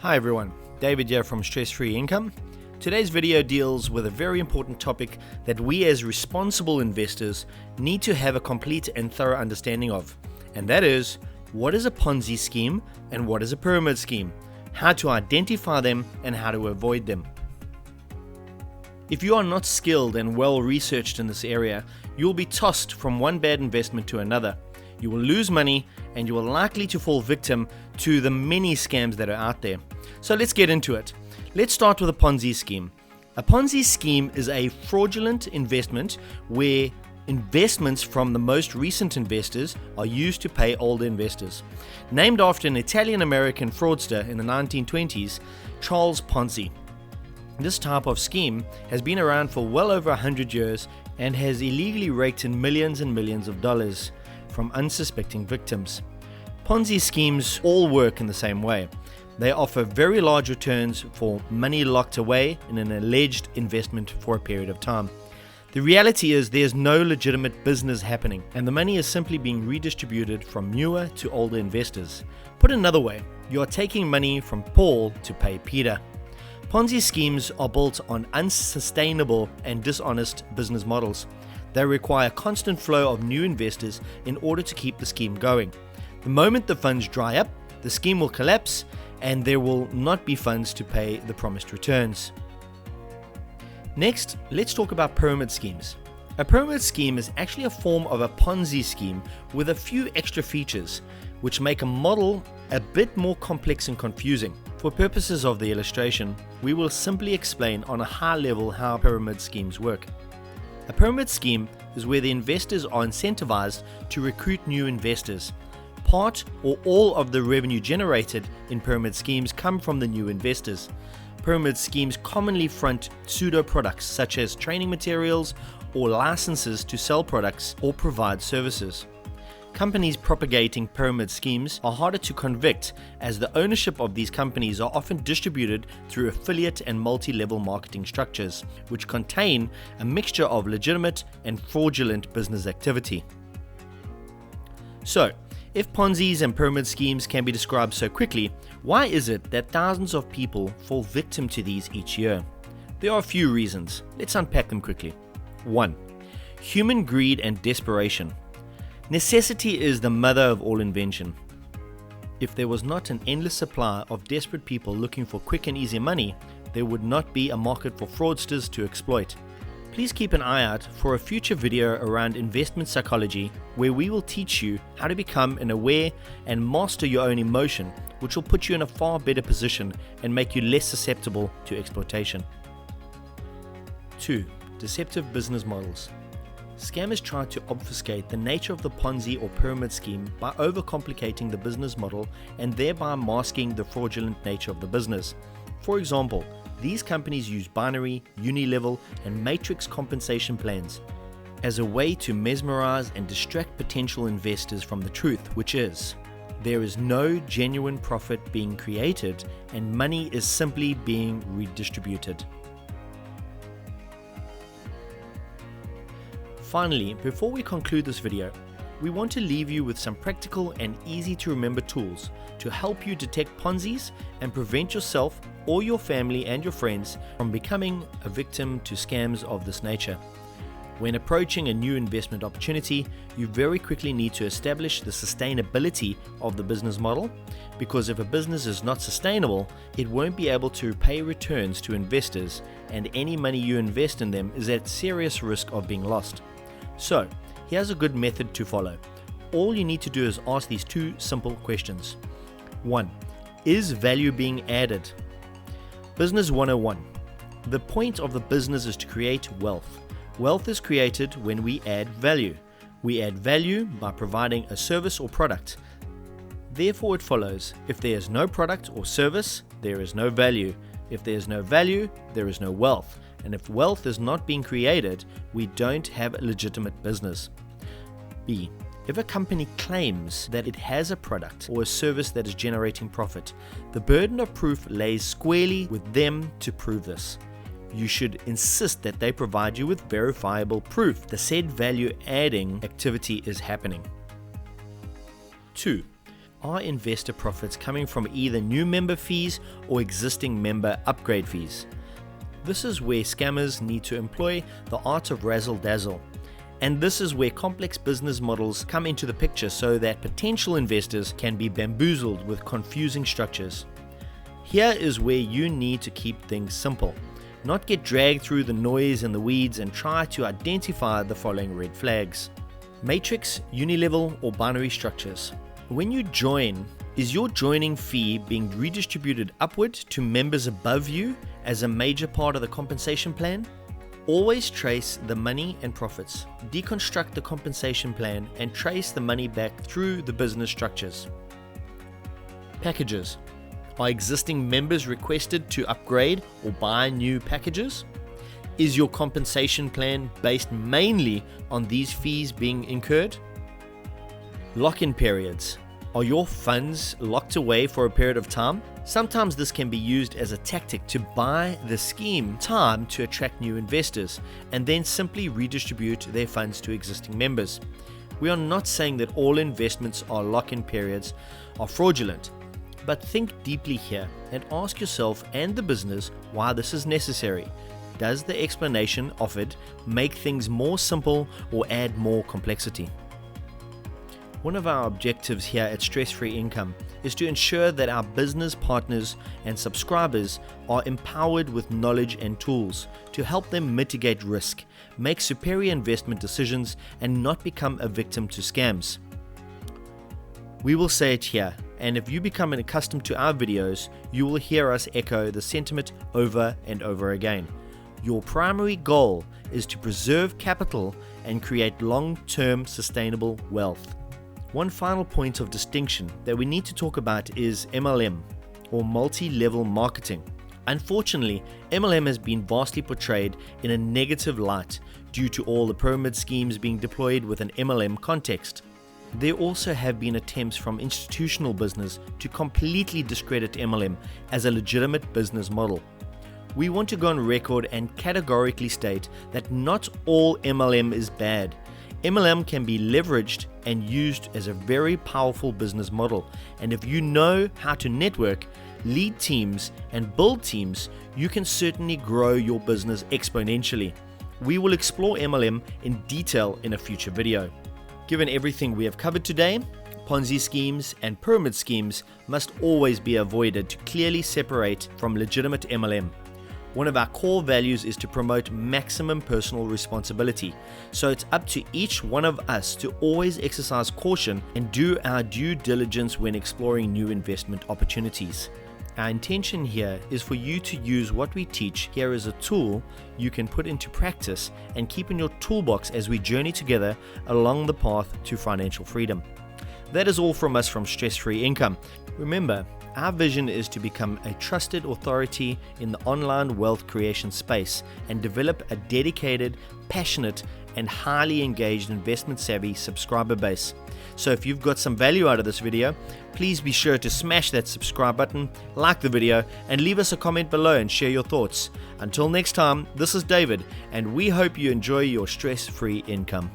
Hi everyone, David here from Stress Free Income. Today's video deals with a very important topic that we as responsible investors need to have a complete and thorough understanding of, and that is, what is a Ponzi scheme and what is a pyramid scheme, how to identify them and how to avoid them. If you are not skilled and well researched in this area, you will be tossed from one bad investment to another. You will lose money and you are likely to fall victim to the many scams that are out there. So let's get into it. Let's start with a Ponzi scheme. A Ponzi scheme is a fraudulent investment where investments from the most recent investors are used to pay older investors. Named after an Italian-American fraudster in the 1920s, Charles Ponzi. This type of scheme has been around for well over 100 years and has illegally raked in millions and millions of dollars from unsuspecting victims. Ponzi schemes all work in the same way. They offer very large returns for money locked away in an alleged investment for a period of time. The reality is there's no legitimate business happening, and the money is simply being redistributed from newer to older investors. Put another way, you are taking money from Paul to pay Peter. Ponzi schemes are built on unsustainable and dishonest business models. They require a constant flow of new investors in order to keep the scheme going. The moment the funds dry up, the scheme will collapse and there will not be funds to pay the promised returns. Next, let's talk about pyramid schemes. A pyramid scheme is actually a form of a Ponzi scheme with a few extra features which make a model a bit more complex and confusing. For purposes of the illustration, we will simply explain on a high level how pyramid schemes work. A pyramid scheme is where the investors are incentivized to recruit new investors. Part or all of the revenue generated in pyramid schemes come from the new investors. Pyramid schemes commonly front pseudo products such as training materials or licenses to sell products or provide services. Companies propagating pyramid schemes are harder to convict as the ownership of these companies are often distributed through affiliate and multi-level marketing structures, which contain a mixture of legitimate and fraudulent business activity. So, if Ponzi's and pyramid schemes can be described so quickly, why is it that thousands of people fall victim to these each year? There are a few reasons. Let's unpack them quickly. 1. Human greed and desperation. Necessity is the mother of all invention. If there was not an endless supply of desperate people looking for quick and easy money, there would not be a market for fraudsters to exploit. Please keep an eye out for a future video around investment psychology where we will teach you how to become an aware and master your own emotion, which will put you in a far better position and make you less susceptible to exploitation. 2. Deceptive business models. Scammers try to obfuscate the nature of the Ponzi or pyramid scheme by overcomplicating the business model and thereby masking the fraudulent nature of the business. For example, these companies use binary, uni-level, and matrix compensation plans as a way to mesmerize and distract potential investors from the truth, which is, there is no genuine profit being created and money is simply being redistributed. Finally, before we conclude this video, we want to leave you with some practical and easy to remember tools to help you detect Ponzi's and prevent yourself or your family and your friends from becoming a victim to scams of this nature. When approaching a new investment opportunity, you very quickly need to establish the sustainability of the business model, because if a business is not sustainable, it won't be able to pay returns to investors, and any money you invest in them is at serious risk of being lost. So, here's a good method to follow. All you need to do is ask these two simple questions. 1. Is value being added? Business 101. The point of the business is to create wealth. Wealth is created when we add value. We add value by providing a service or product. Therefore, it follows, if there is no product or service, there is no value. If there is no value, there is no wealth. And if wealth is not being created, we don't have a legitimate business. B. If a company claims that it has a product or a service that is generating profit, the burden of proof lays squarely with them to prove this. You should insist that they provide you with verifiable proof the said value adding activity is happening. 2. are investor profits coming from either new member fees or existing member upgrade fees? This is where scammers need to employ the art of razzle-dazzle. And this is where complex business models come into the picture so that potential investors can be bamboozled with confusing structures. Here is where you need to keep things simple, not get dragged through the noise and the weeds, and try to identify the following red flags. Matrix, unilevel, or binary structures. When you join, is your joining fee being redistributed upward to members above you as a major part of the compensation plan? Always trace the money and profits. Deconstruct the compensation plan and trace the money back through the business structures. Packages. Are existing members requested to upgrade or buy new packages? Is your compensation plan based mainly on these fees being incurred? Lock-in periods. Are your funds locked away for a period of time? Sometimes this can be used as a tactic to buy the scheme time to attract new investors and then simply redistribute their funds to existing members. We are not saying that all investments or lock-in periods are fraudulent, but think deeply here and ask yourself and the business why this is necessary. Does the explanation offered make things more simple or add more complexity? One of our objectives here at Stress Free Income is to ensure that our business partners and subscribers are empowered with knowledge and tools to help them mitigate risk, make superior investment decisions, and not become a victim to scams. We will say it here, and if you become accustomed to our videos, you will hear us echo the sentiment over and over again. Your primary goal is to preserve capital and create long-term sustainable wealth. One final point of distinction that we need to talk about is MLM, or multi-level marketing. Unfortunately, MLM has been vastly portrayed in a negative light due to all the pyramid schemes being deployed with an MLM context. There also have been attempts from institutional business to completely discredit MLM as a legitimate business model. We want to go on record and categorically state that not all MLM is bad. MLM can be leveraged and used as a very powerful business model, and if you know how to network, lead teams, and build teams, you can certainly grow your business exponentially. We will explore MLM in detail in a future video. Given everything we have covered today, Ponzi schemes and pyramid schemes must always be avoided to clearly separate from legitimate MLM. One of our core values is to promote maximum personal responsibility, so it's up to each one of us to always exercise caution and do our due diligence when exploring new investment opportunities. Our intention here is for you to use what we teach here as a tool you can put into practice and keep in your toolbox as we journey together along the path to financial freedom. That is all from us from Stress Free Income. Remember, our vision is to become a trusted authority in the online wealth creation space and develop a dedicated, passionate, and highly engaged investment-savvy subscriber base. So if you've got some value out of this video, please be sure to smash that subscribe button, like the video, and leave us a comment below and share your thoughts. Until next time, this is David, and we hope you enjoy your stress-free income.